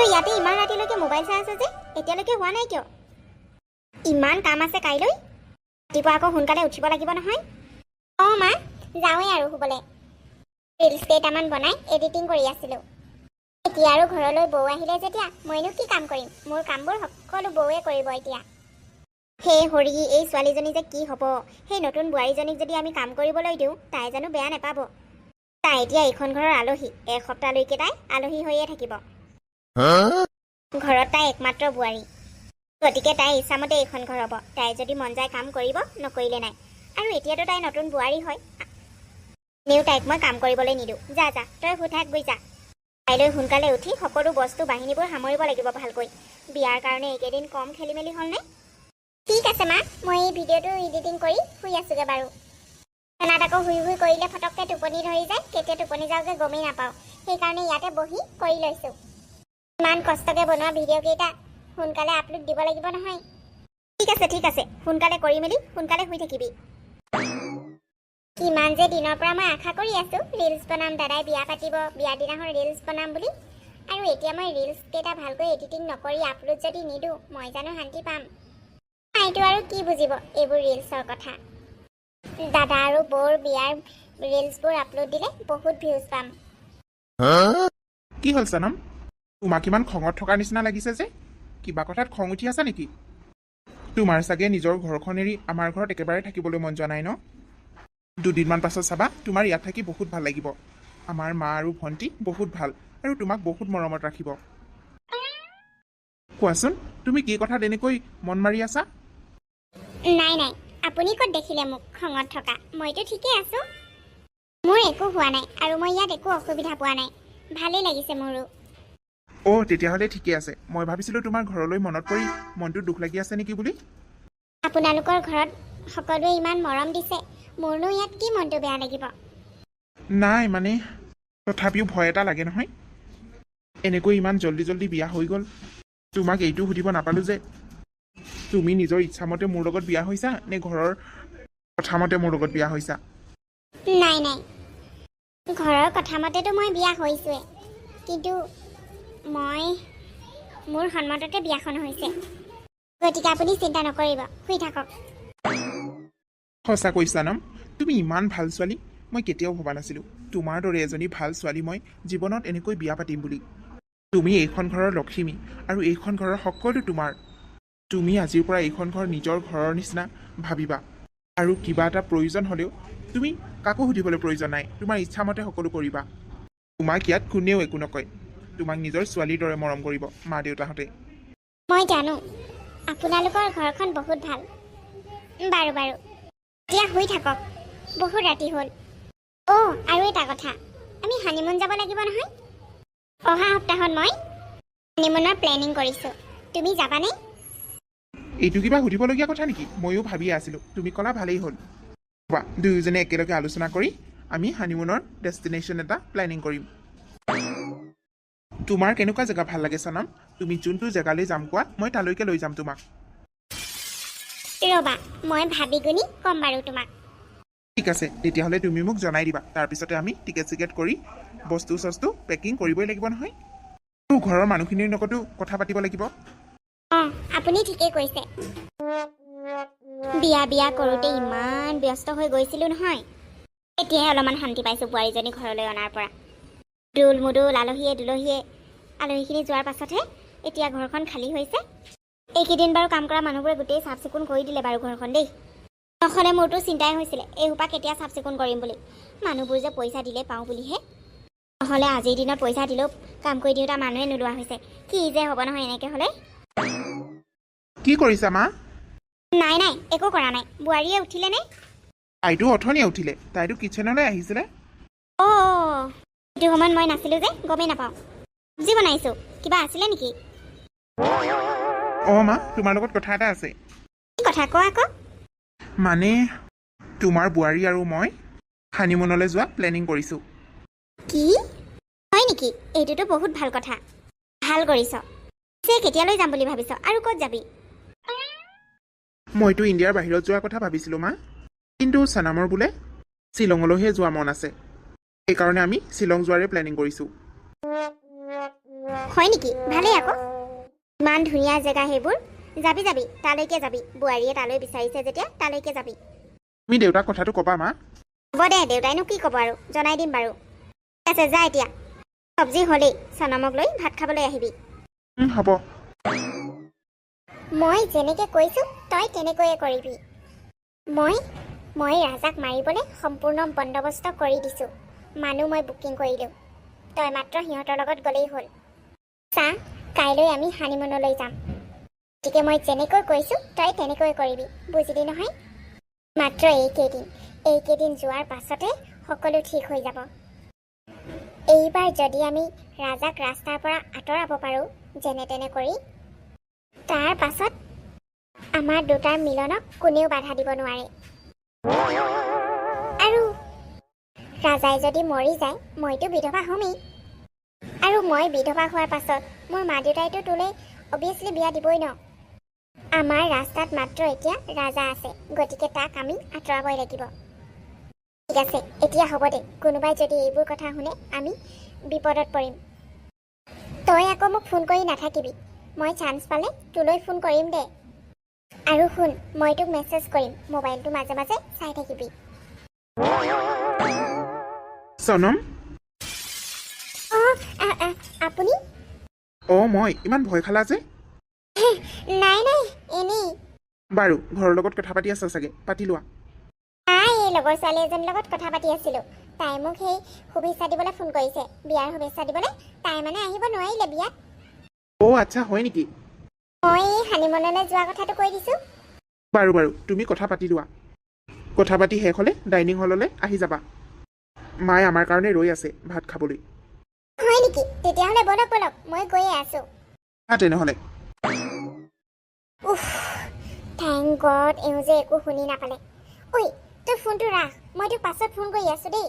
ইয়াতে ইমান ৰাতিলৈকে মোবাইল চাই আছে যে এতিয়ালৈকে হোৱা নাই কিয়? ইমান কাম আছে কাইলৈ, ৰাতিপুৱা আকৌ সোনকালে উঠিব লাগিব নহয়। অঁ মা, যাওঁৱেই আৰু শুবলৈ। ৰিলছ কেইটামান বনাই এডিটিং কৰি আছিলোঁ। এতিয়া আৰু ঘৰলৈ বৌ আহিলে যেতিয়া মইনো কি কাম কৰিম? মোৰ কামবোৰ সকলো বৌৱে কৰিব এতিয়া। সেই হৰি, এই ছোৱালীজনী যে কি হ'ব? সেই নতুন বোৱাৰীজনীক যদি আমি কাম কৰিবলৈ দিওঁ তাই জানো বেয়া নাপাব? তাই এতিয়া এইখন ঘৰৰ আলহী, এসপ্তাহলৈকে তাই আলহী হৈয়ে থাকিব। ঘৰত তাই একমাত্ৰ বোৱাৰী, গতিকে তাইৰ ইচ্ছামতে এইখন ঘৰ হ'ব। তাই যদি মন যায় কাম কৰিব, নকৰিলে নাই। আৰু এতিয়াতো তাই নতুন বোৱাৰী হয়, এনেও তাইক মই কাম কৰিবলৈ নিদিওঁ। যা যা, তই শুই গৈ যা। কাইলৈ সোনকালে উঠি সকলো বস্তু বাহিনীবোৰ সামৰিব লাগিব ভালকৈ। বিয়াৰ কাৰণে এইকেইদিন কম খেলি মেলি হ'লনে? ঠিক আছে মা, মই এই ভিডিঅ'টো এডিটিং কৰি শুই আছোঁগৈ বাৰু। ফেনাত আকৌ শুই কৰিলে ফটককৈ টোপনি ধৰি যায়, কেতিয়া টোপনি যাওঁগৈ গমেই নাপাওঁ। সেইকাৰণে ইয়াতে বহি কৰি লৈছোঁ। ইমান কষ্টকৈ বনোৱা ভিডিঅ'কেইটা সোনকালে আপলোড দিব লাগিব নহয়। ঠিক আছে, সোনকালে কৰি মেলি সোনকালে শুই থাকিবি। কিমান যে দিনৰ পৰা মই আশা কৰি আছোঁ ৰিলছ বনাম, দাদাই বিয়া পাতিব, বিয়াৰ দিনাখন ৰিলছ বনাম বুলি। আৰু এতিয়া মই ৰিলছ কেইটা ভালকৈ এডিটিং নকৰি আপলোড যদি নিদিওঁ মই জানো শান্তি পাম? এইটো আৰু কি বুজিব এইবোৰ ৰিলছৰ কথা। দাদা আৰু বৌৰ বিয়াৰ ৰিলছবোৰ আপলোড দিলে বহুত ভিউজ পাম। কি হ'ল সনম? তোমাক ইমান খঙত থকাৰ নিচিনা লাগিছে যে? কিবা কথাত খং উঠি আছা নেকি? তোমাৰ চাগে নিজৰ ঘৰখন এৰি আমাৰ ঘৰত একেবাৰে থাকিবলৈ মন যোৱা নাই ন? দুদিনমান পাছত চাবা তোমাৰ ইয়াত থাকি বহুত ভাল লাগিব। আমাৰ মা আৰু ভণ্টি বহুত ভাল আৰু তোমাক বহুত মৰমত ৰাখিব। কোৱাচোন, তুমি কি কথাত এনেকৈ মন মাৰি আছা? নাই, আপুনি ক'ত দেখিলে মোক খঙত থকা? মইতো ঠিকেই আছোঁ। মোৰ একো হোৱা নাই আৰু মই ইয়াত একো অসুবিধা পোৱা নাই। ভালেই লাগিছে মোৰো। তেতিয়াহ'লে ঠিকে আছে। মই ভাবিছিলোঁ তোমাৰ ঘৰলৈ মনত পৰি মনটো দুখ লাগি আছে নেকি বুলি। আপোনালোকৰ ঘৰত সকলোৱে ইমান মৰম দিছে, মোৰনো ইয়াত কি মনটো বেয়া লাগিব? নাই মানে, তথাপিও ভয় এটা লাগে নহয়। এনেকৈ ইমান জল্দি বিয়া হৈ গ'ল। তোমাক এইটো সুধিব নাপালোঁ যে তুমি নিজৰ ইচ্ছামতে মোৰ লগত বিয়া হৈছা নে ঘৰৰ কথামতে মোৰ লগত বিয়া হৈছা? নাই, ঘৰৰ কথামতেতো মই বিয়া হৈছোৱে, কিন্তু মোৰ সন্মততে বিয়াখন হৈছে। গতিকে আপুনি চিন্তা নকৰিব, শুই থাকক। সঁচা কৈছা নম, তুমি ইমান ভাল ছোৱালী। মই কেতিয়াও ভবা নাছিলোঁ তোমাৰ দৰে এজনী ভাল ছোৱালী মই জীৱনত এনেকৈ বিয়া পাতিম বুলি। তুমি এইখন ঘৰৰ লক্ষ্মী আৰু এইখন ঘৰৰ সকলো তোমাৰ। তুমি আজিৰ পৰা এইখন ঘৰ নিজৰ ঘৰৰ নিচিনা ভাবিবা। আৰু কিবা এটা প্ৰয়োজন হ'লেও তুমি কাকো সুধিবলৈ প্ৰয়োজন নাই, তোমাৰ ইচ্ছামতে সকলো কৰিবা। তোমাক ইয়াত কোনেও একো নকয়। তোমাক নিজৰ ছোৱালীৰ দৰে মৰম কৰিব মা দেউতাহঁতে। মই জানো আপোনালোকৰ ঘৰখন বহুত ভাল। বাৰু এতিয়া শুই থাকক, বহুত ৰাতি হ'ল। আৰু এটা কথা, আমি হানিমুন যাব লাগিব নহয়। অহা সপ্তাহত মই হানিমুনৰ প্লেনিং কৰিছোঁ। তুমি যাবানে? এইটো কিবা সুধিবলগীয়া কথা নেকি? ময়ো ভাবিয়ে আছিলোঁ, তুমি ক'লা ভালেই হ'ল। দুয়োজনে একেলগে আলোচনা কৰি আমি হানিমুনৰ ডেষ্টিনেশ্যন এটা প্লেনিং কৰিম। তোমাৰ কেনেকুৱা জেগা ভাল লাগে সনম? তুমি যোনটো জেগালৈ যাম কোৱা, মই তালৈকে লৈ যাম তোমাক। ৰ'বা, মই ভাবি গুণি ক'ম বাৰু তোমাক। ঠিক আছে, তেতিয়াহ'লে তুমি মোক জনাই দিবা। তাৰপিছতে আমি টিকেট কৰি বস্তু চস্তু পেকিং কৰিবই লাগিব নহয়। আৰু ঘৰৰ মানুহখিনিৰ লগতো কথা পাতিব লাগিব। আপুনি ঠিকেই কৈছে। বিয়া কৰোঁতে ইমান ব্যস্ত হৈ গৈছিলোঁ নহয়। এতিয়াহে অলপমান শান্তি পাইছোঁ বোৱাৰীজনী ঘৰলৈ অনাৰ পৰা। দোল মোদোল আলহীয়ে দুলহীয়ে আলহীখিনি যোৱাৰ পাছতহে এতিয়া ঘৰখন খালী হৈছে। এইকেইদিন বাৰু কাম কৰা মানুহবোৰে গোটেই চাফ চিকুণ কৰি দিলে বাৰু ঘৰখন দেই। নহ'লে মোৰতো চিন্তাই হৈছিলে এইসোপা কেতিয়া চাফ চিকুণ কৰিম বুলি। মানুহবোৰ যে পইচা দিলে পাওঁ বুলিহে, নহ'লে আজিৰ দিনত পইচা দিলেও কাম কৰি দিওঁতা মানুহে নোলোৱা হৈছে। কি যে হ'ব নহয় এনেকৈ হ'লে। কি কৰিছা মা? নাই একো কৰা নাই। বোৱাৰীয়ে উঠিলেনে? তাইতো অথনিয়ে উঠিলে, তাইতো কিটচেনলৈ আহিছিলে। এইটো সময়ত মই নাছিলোঁ যে গমেই নাপাওঁ। চব্জি বনাইছোঁ, কিবা আছিলে নেকি? মা, তোমাৰ লগত কথা এটা আছে। কি কথা কোৱা আকৌ? মানে তোমাৰ বোৱাৰী আৰু মই হানিমুনলৈ যোৱা প্লেনিং কৰিছোঁ। কি হয় নেকি? এইটোতো বহুত ভাল কথা। ভাল কৰিছ। পিছে কেতিয়ালৈ যাম বুলি ভাবিছ আৰু ক'ত যাবি? মইতো ইণ্ডিয়াৰ বাহিৰত যোৱাৰ কথা ভাবিছিলোঁ মা, কিন্তু সনমৰ বোলে শ্বিলঙলৈহে যোৱা মন আছে। সেইকাৰণে আমি শ্বিলং যোৱাৰে প্লেনিং কৰিছোঁ। হয় নেকি? ভালেই আকৌ। ইমান ধুনীয়া জেগা সেইবোৰ। যাবি যাবি, তালৈকে যাবি। বোৱাৰীয়ে তালৈ বিচাৰিছে যেতিয়া তালৈকে যাবি। তুমি দেউতাক কথাটো ক'বা মা। হ'ব দে, দেউতাইনো কি ক'ব আৰু, জনাই দিম বাৰু। ঠিক আছে, যা এতিয়া। চব্জি হ'লেই, চনমক লৈ ভাত খাবলৈ আহিবি। হ'ব। মই যেনেকৈ কৈছোঁ তই তেনেকৈয়ে কৰিবি। মই ৰাজাক মাৰিবলৈ সম্পূৰ্ণ বন্দবস্ত কৰি দিছোঁ। মানুহ মই বুকিং কৰিলোঁ। তই মাত্ৰ সিহঁতৰ লগত গ'লেই হ'ল। চা, কাইলৈ আমি হানিমুনলৈ যাম। গতিকে মই যেনেকৈ কৈছোঁ তই তেনেকৈ কৰিবি, বুজিলি নহয়? মাত্ৰ এইকেইদিন যোৱাৰ পাছতে সকলো ঠিক হৈ যাব। এইবাৰ যদি আমি ৰাজাক ৰাস্তাৰ পৰা আঁতৰাব পাৰোঁ যেনে তেনে কৰি, তাৰ পাছত আমাৰ দুটাৰ মিলনক কোনেও বাধা দিব নোৱাৰে। আৰু ৰাজাই যদি মৰি যায় মইতো বিধৱা হ'মেই। আৰু মই বিধৱা হোৱাৰ পাছত মোৰ মা দেউতাইতো তোলৈ অভিয়াছলি বিয়া দিবই ন। আমাৰ ৰাস্তাত মাত্ৰ এতিয়া ৰাজা আছে, গতিকে তাক আমি আঁতৰাবই লাগিব। ঠিক আছে, এতিয়া হ'ব দে। কোনোবাই যদি এইবোৰ কথা শুনে আমি বিপদত পৰিম। তই আকৌ মোক ফোন কৰি নাথাকিবি। মই চান্স পালে তোলৈ ফোন কৰিম দে। আৰু শুন, মই তোক মেছেজ কৰিম, মোবাইলটো মাজে মাজে চাই থাকিবি। চনম। আপুনি? মই ইমান ভয় খালা যে? নাই এনেই। বাৰু, ঘৰৰ লগত কথা পাতি আছা চাগে, পাতি লোৱা। এই লগৰ ছোৱালী এজনীৰ লগত কথা পাতি আছিলোঁ। তাই মোক সেই শুভেচ্ছা দিবলৈ ফোন কৰিছে, বিয়াৰ শুভেচ্ছা দিবলৈ। তাই মানে আহিব নোৱাৰিলে বিয়াত। আচ্ছা, হয় নেকি? মই হানিমুনলৈ যোৱা কথাটো কৈ দিছোঁ। বাৰু, তুমি কথা পাতি লোৱা। কথা পাতি শেষ হ'লে ডাইনিং হললৈ আহি যাবা। মায়ে আমাৰ কাৰণে ৰৈ আছে ভাত খাবলৈ। হয় নেকি? তেতিয়াহ'লে বলক মই গৈয়ে আছোঁ। তেনেহ'লে। থেংক গড, এওঁ যে একো শুনি নাপালে। ঐ, তই ফোনটো ৰাখ, মই তোক পাছত ফোন কৰি আছোঁ দেই।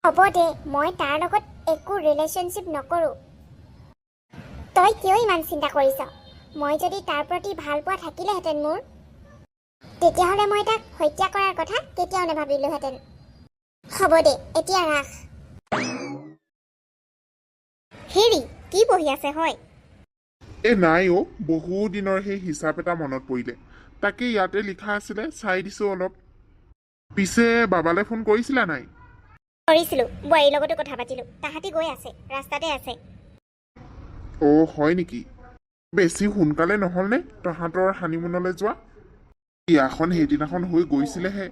হ'ব দে, মই তাৰ লগত একো ৰিলেশ্যনশ্বিপ নকৰোঁ। তই কিয় ইমান চিন্তা কৰিছ? মই যদি তাৰ প্ৰতি ভাল পোৱা থাকিলেহেঁতেন মোৰ, তেতিয়াহ'লে মই তাক হত্যা কৰাৰ কথা কেতিয়াও নাভাবিলোহেঁতেন। হ'ব দে, এতিয়া ৰাখ। হেৰি, কি পঢ়ি আছে হয়? নাই বহু দিনৰ সেই হিচাপ এটা মনত পৰিলে, তাকে ইয়াতে লিখা আছিলে, চাই দিছোঁ অলপ। পিছে বাবালৈ ফোন কৰিছিলা নাই? কৰিছিলোঁ, বোৱাৰীৰ লগতো কথা পাতিলোঁ। তাহাঁতি গৈ আছে, ৰাস্তাতে আছে। হয় নেকি? বেছি সোনকালে নহ'লনে তহঁতৰ হানিমুনলৈ যোৱা? বিয়াখন সেইদিনাখন হৈ গৈছিলেহে।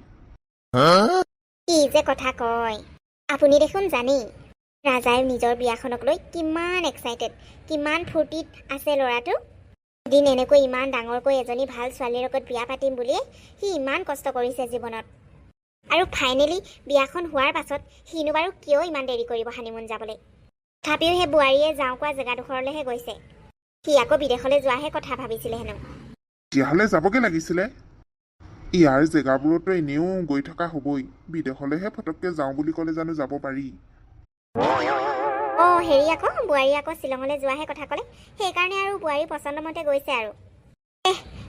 কি যে কথা কয়, আপুনি দেখোন জানেই ৰাজাই নিজৰ বিয়াখনক লৈ কিমান এক্সাইটেড, কিমান ফূৰ্তিত আছে ল'ৰাটো। এদিন এনেকৈ ইমান ডাঙৰকৈ এজনী ভাল ছোৱালীৰ লগত বিয়া পাতিম বুলিয়ে সি ইমান কষ্ট কৰিছে জীৱনত। আৰু ফাইনেলি বিয়াখন হোৱাৰ পাছত সিনো বাৰু কিয় ইমান দেৰি কৰিব হানিমুন যাবলৈ? তথাপিও সেই বোৱাৰীয়ে যাওঁ কোৱা জেগাডোখৰলৈহে গৈছে। সি আকৌ বিদেশলৈ যোৱাহে কথা ভাবিছিলে হেনো। তেতিয়াহ'লে যাবগৈ লাগিছিলে। ইয়াৰ জেগাবোৰতো এনেও গৈ থকা হ'বই, বিদেশলৈহে ফটককৈ যাওঁ বুলি ক'লে জানো যাব পাৰি? হেৰি আকৌ, বোৱাৰী আকৌ শ্বিলঙলৈ যোৱাহে কথা ক'লে। সেইকাৰণে আৰু বোৱাৰী পচন্দমতে গৈছে আৰু।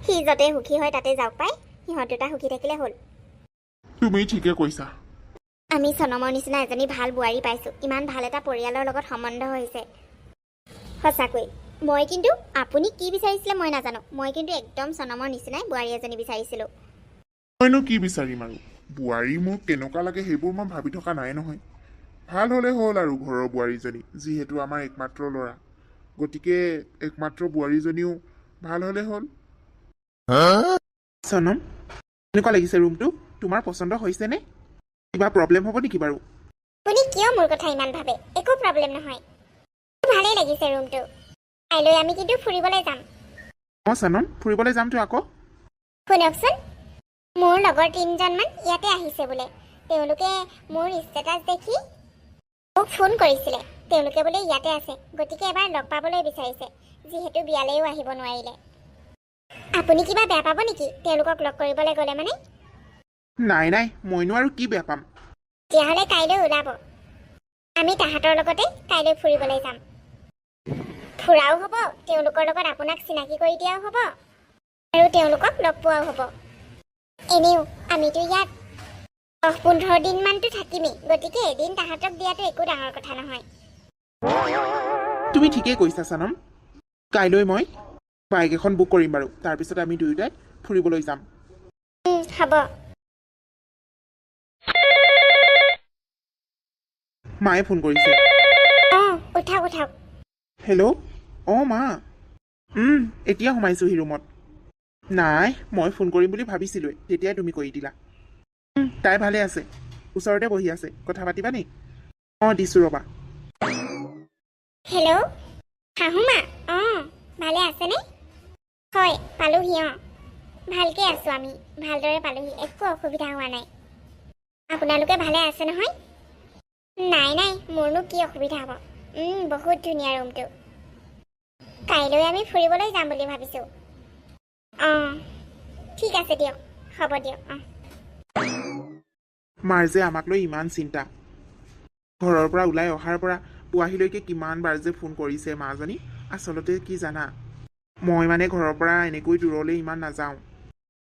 সি য'তে সুখী হয় তাতে যাওক পাই, সিহঁত দুটা সুখী থাকিলে হ'ল। তুমি ঠিকে কৈছা। আমি চনমৰ নিচিনা এজনী ভাল বোৱাৰী পাইছোঁ, ইমান ভাল এটা পৰিয়ালৰ লগত সম্বন্ধ হৈছে। সঁচাকৈ কিন্তু আপুনি কি বিচাৰিছিলে মই নাজানো, মই কিন্তু একদম চনমৰ নিচিনাই বোৱাৰী এজনী বিচাৰিছিলোঁ। মইনো কি বিচাৰিম আৰু, বোৱাৰী মোক কেনেকুৱা লাগে সেইবোৰ মই ভাবি থকা নাই নহয়। ভাল হ'লে হ'ল আৰু ঘৰৰ বোৱাৰীজনী, যিহেতু আমাৰ একমাত্ৰ ল'ৰা, গতিকে একমাত্ৰ বোৱাৰীজনীও ভাল হ'লে হ'ল। চনম, কেনেকুৱা লাগিছে ৰুমটো? তোমাৰ পচন্দ হৈছেনে? কিবা প্ৰব্লেম হ'ব নেকি বাৰু? আপুনি কিয় মোৰ কথা ইমান ভাবে? একো প্ৰব্লেম নহয়, ভালেই লাগিছে ৰুমটো। কাইলৈ আমি কিন্তু ফুৰিবলৈ যাম। চনম, ফুৰিবলৈ যামতো আকৌ। শুনকচোন, মোৰ লগৰ 3জনমান ইয়াতে আহিছে বোলে। তেওঁলোকে মোৰ ষ্টেটাছ দেখি মোক ফোন কৰিছিলে। তেওঁলোকে বোলে ইয়াতে আছে, গতিকে এবাৰ লগ পাবলৈ বিচাৰিছে, যিহেতু বিয়ালৈও আহিব নোৱাৰিলে। আপুনি কিবা বেয়া পাব নেকি তেওঁলোকক লগ কৰিবলৈ গ'লে মানে? নাই, মইনো আৰু কি বেয়া পাম। তেতিয়াহ'লে কাইলৈ ওলাব, আমি তাহাঁতৰ লগতে কাইলৈ ফুৰিবলৈ যাম। ফুৰাও হ'ব, তেওঁলোকৰ লগত আপোনাক চিনাকি কৰি দিয়াও হ'ব, আৰু তেওঁলোকক লগ পোৱাও হ'ব। এনেও আমিতো ইয়াত 10-15 দিনমানতো থাকিমেই, গতিকে এদিন তাহাঁতক দিয়াটো একো ডাঙৰ কথা নহয়। তুমি ঠিকেই কৈছা চানম। কাইলৈ মই বাইক এখন বুক কৰিম বাৰু, তাৰপিছত আমি দুয়োটাই ফুৰিবলৈ যাম। হ'ব। মায়ে ফোন কৰিছে। অঁ উঠাওক উঠাওক। হেল্ল', অঁ মা। এতিয়া সোমাইছোহি ৰুমত। নাই, মই ফোন কৰিম বুলি ভাবিছিলোঁৱেই, তেতিয়াই তুমি কৰি দিলা। তাই ভালে আছে, ওচৰতে বহি আছে, কথা পাতিবা নি? অঁ দিছোঁ ৰ'বা। হেল্ল', শাহুমা। অঁ ভালে আছেনে? হয় পালোহি। অঁ ভালকৈ আছোঁ, আমি ভালদৰে পালোহি, একো অসুবিধা হোৱা নাই। আপোনালোকে ভালে আছে নহয়? নাই নাই, মোৰনো কি অসুবিধা হ'ব। বহুত ধুনীয়া ৰুমটো। কাইলৈ আমি ফুৰিবলৈ যাম বুলি ভাবিছোঁ। অঁ ঠিক আছে দিয়ক, হ'ব দিয়ক। অঁ মাৰ যে আমাক লৈ ইমান চিন্তা। ঘৰৰ পৰা ওলাই অহাৰ পৰা পোৱাহিলৈকে কিমান বাৰ যে ফোন কৰিছে মাজনী। আচলতে কি জানা, মই মানে ঘৰৰ পৰা এনেকৈ দূৰলৈ ইমান নাযাওঁ,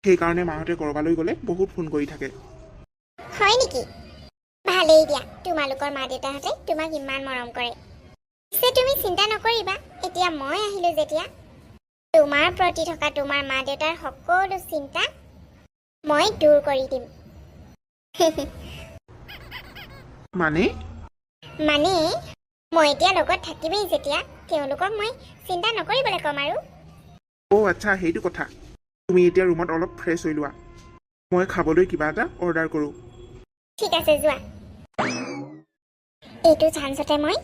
সেইকাৰণে মাহঁতে ক'ৰবালৈ গ'লে বহুত ফোন কৰি থাকে। হয় নেকি? ভালেই দিয়া, তোমালোকৰ মা দেউতাহঁতে তোমাক ইমান মৰম কৰে। পিছে তুমি চিন্তা নকৰিবা, এতিয়া মই আহিলোঁ যেতিয়া, তোমাৰ প্ৰতি থকা তোমাৰ মা দেউতাৰ সকলো চিন্তা মই দূৰ কৰি দিম। মানে মানে মই এতিয়া লগত থাকিমেই যেতিয়া, তেওঁলোকক মই চিন্তা নকৰিবলৈ ক'ম আৰু। অ' আচ্ছা, সেইটো কথা। তুমি এতিয়া ৰুমত অলপ ফ্ৰেছ হৈ লোৱা, মই খাবলৈ কিবা এটা অৰ্ডাৰ কৰোঁ। ঠিক আছে যোৱা। এইটো চান্সতে মই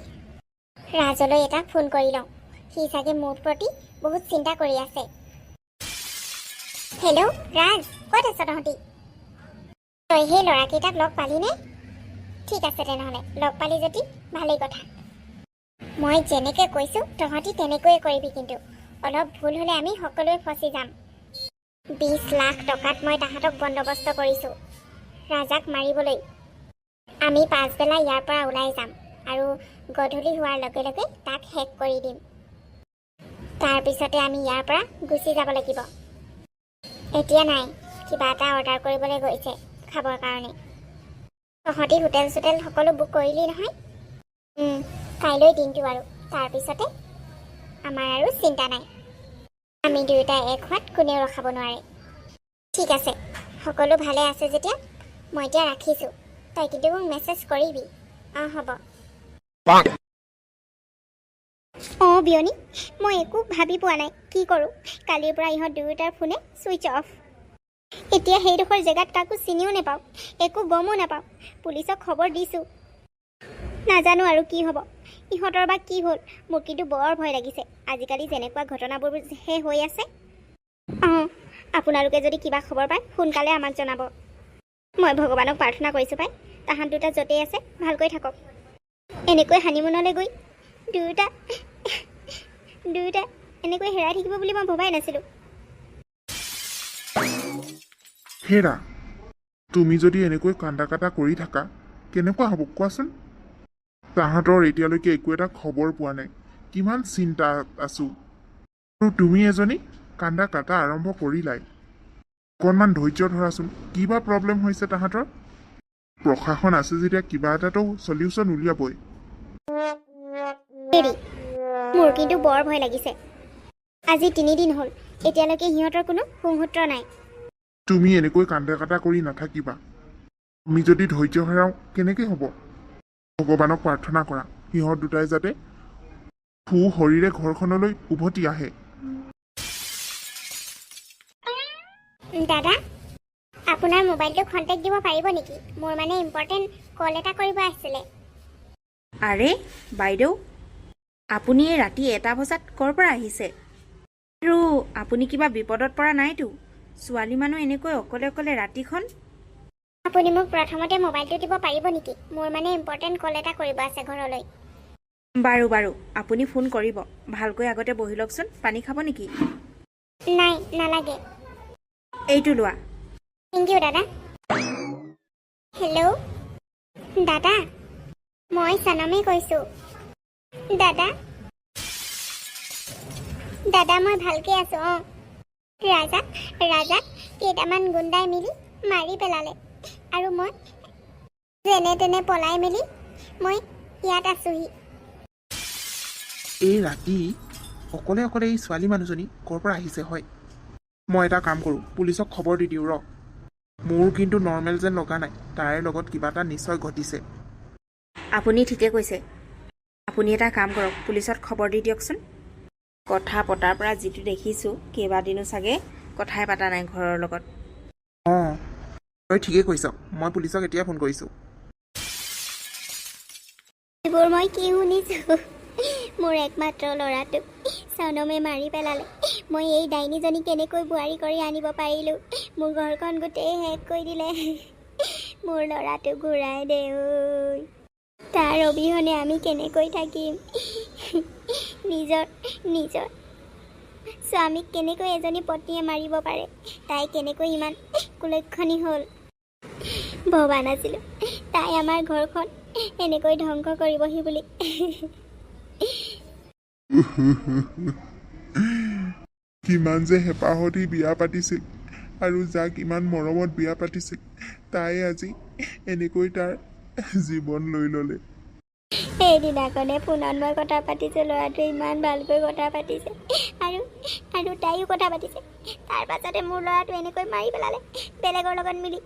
ৰাজলৈ এটা ফোন কৰি লওঁ, সি চাগে মোৰ প্ৰতি বহুত চিন্তা কৰি আছে। হেল্ল' ৰাজ, ক'ত আছ তহঁতি? তই সেই ল'ৰাকেইটাক লগ পালিনে? ঠিক আছে তেনেহ'লে, লগ পালি যদি ভালেই কথা। মই যেনেকৈ কৈছোঁ তহঁতি তেনেকৈয়ে কৰিবি, কিন্তু অলপ ভুল হ'লে আমি সকলোৱে ফচি যাম। 20 লাখ টকাত মই তাহাঁতক বন্দবস্ত কৰিছোঁ ৰাজাক মাৰিবলৈ। আমি পাছবেলা ইয়াৰ পৰা ওলাই যাম আৰু গধূলি হোৱাৰ লগে লগে তাক শেষ কৰি দিম। তাৰপিছতে আমি ইয়াৰ পৰা গুচি যাব লাগিব। এতিয়া নাই, কিবা এটা অৰ্ডাৰ কৰিবলৈ গৈছে খাবৰ কাৰণে। তহঁতি হোটেল চোটেল সকলো বুক কৰিলি নহয়? কাইলৈ দিনটো আৰু, তাৰপিছতে আমাৰ আৰু চিন্তা নাই। আমি দুয়োটাই এক হোৱাত কোনেও ৰখাব নোৱাৰে। ঠিক আছে, সকলো ভালে আছে যেতিয়া মই এতিয়া ৰাখিছোঁ। তই কিন্তু মোক মেছেজ কৰিবি। অঁ হ'ব। অঁ বিয়নী, মই একো ভাবি পোৱা নাই কি কৰোঁ। কালিৰ পৰা ইহঁত দুয়োটাৰ ফোনে ছুইচ অফ। এতিয়া সেইডোখৰ জেগাত কাকো চিনিও নাপাওঁ, একো গমো নাপাওঁ। পুলিচক খবৰ দিছোঁ, নাজানো আৰু কি হ'ব। ইহঁতৰ বা কি হ'ল, মোৰ কিন্তু বৰ ভয় লাগিছে। আজিকালি যেনেকুৱা ঘটনাবোৰহে হৈ আছে। অঁ আপোনালোকে যদি কিবা খবৰ পায় সোনকালে আমাক জনাব। মই ভগৱানক প্ৰাৰ্থনা কৰিছোঁ পাই, তাহাঁত দুটা য'তেই আছে ভালকৈ থাকক। এনেকৈ হানিমুনলৈ গৈ দুয়োটা এনেকৈ হেৰাই থাকিব বুলি মই ভবাই নাছিলোঁ। হেৰা, তুমি যদি এনেকৈ কান্দা কাটা কৰি থাকা কেনেকুৱা হ'ব কোৱাচোন? তাহাঁতৰ এতিয়ালৈকে একো এটা খবৰ পোৱা নাই, কিমান চিন্তাত আছোঁ। আৰু তুমি এজনী কান্দা কাটা আৰম্ভ কৰিলাই। অকণমান ধৈৰ্য ধৰাচোন, কি বা প্ৰব্লেম হৈছে তাহাঁতৰ। প্ৰশাসন আছে যেতিয়া কিবা এটাতো চলিউশ্যন উলিয়াবই। মোৰ কিন্তু বৰ ভয় লাগিছে। আজি 3 দিন হ'ল, এতিয়ালৈকে সিহঁতৰ কোনো সুমূত্ৰ নাই। তুমি এনেকৈ কান্দা কাটা কৰি নাথাকিবা। তুমি যদি ধৈৰ্য হেৰাও কেনেকৈ হ'ব? ভগৱানক প্ৰাৰ্থনা কৰা সিহঁত দুটাই যাতে শৰীৰে ঘৰখনলৈ উভতি আহে। দাদা, আপোনাৰ মোবাইলটো কণ্টেক্ট দিব পাৰিব নেকি? মোৰ মানে ইম্পৰ্টেণ্ট কল এটা কৰিব আছিলে। আৰে বাইদেউ, আপুনি এই ৰাতি 1 বজাত ক'ৰ পৰা আহিছে? আৰু আপুনি কিবা বিপদত পৰা নাইতো? ছোৱালী মানুহ এনেকৈ অকলে অকলে ৰাতিখন? আপুনি মোক প্ৰথমতে মোবাইলটো দিব পাৰিব নেকি? মোৰ মানে ইম্পৰ্টেণ্ট কল এটা কৰিব আছে ঘৰলৈ। বাৰু বাৰু, আপুনি ফোন কৰিব। ভালকৈ আগতে বহি লওকচোন। পানী খাব নেকি? নাই নালাগে। এইটো লোৱা। থেংক ইউ দাদা। হেল্ল' দাদা, মই চানমে কৈছোঁ। দাদা মই ভালকৈ আছোঁ। অঁ ৰাজাক কেইটামান গুণ্ডাই মিলি মাৰি পেলালে আৰু মই যেনে তেনে পলাই মেলি মই ইয়াত আছোঁহি। এই ৰাতি অকলে অকলে এই ছোৱালী মানুহজনী ক'ৰ পৰা আহিছে হয়? মই এটা কাম কৰোঁ, পুলিচক খবৰ দি দিওঁ ৰ। মোৰ কিন্তু নৰ্মেল যেন লগা নাই, তাইৰ লগত কিবা এটা নিশ্চয় ঘটিছে। আপুনি ঠিকে কৈছে। আপুনি এটা কাম কৰক, পুলিচত খবৰ দি দিয়কচোন। কথা পতাৰ পৰা যিটো দেখিছোঁ কেইবাদিনো চাগে কথাই পতা নাই ঘৰৰ লগত। অঁ, তই ঠিকেই কৈছ, মই পুলিচক এতিয়া ফোন কৰিছোঁ। এইবোৰ মই কি শুনিছোঁ? মোৰ একমাত্ৰ ল'ৰাটোক চনমে মাৰি পেলালে। মই এই ডাইনীজনী কেনেকৈ বোৱাৰী কৰি আনিব পাৰিলোঁ? মোৰ ঘৰখন গোটেই শেষ কৰি দিলে। মোৰ ল'ৰাটো ঘূৰাই দে ঐ। তাৰ অবিহনে আমি কেনেকৈ থাকিম? নিজৰ স্বামীক কেনেকৈ এজনী পত্নীয়ে মাৰিব পাৰে? তাই কেনেকৈ ইমান কুলক্ষণী হ'ল? ভবা নাছিলোঁ তাই আমাৰ ঘৰখন এনেকৈ ধ্বংস কৰিবহি বুলি। কিমান যে হেঁপাহতি বিয়া পাতিছিল আৰু যাক ইমান মৰমত বিয়া পাতিছিল, তাই আজি এনেকৈ তাৰ জীৱন লৈ ল'লে। সেইদিনাখনে ফোনত মই কথা পাতিছোঁ, ল'ৰাটোৱে ইমান ভালকৈ কথা পাতিছে আৰু তাইও কথা পাতিছে। তাৰ পাছতে মোৰ ল'ৰাটো এনেকৈ মাৰি পেলালে বেলেগৰ লগত মিলি।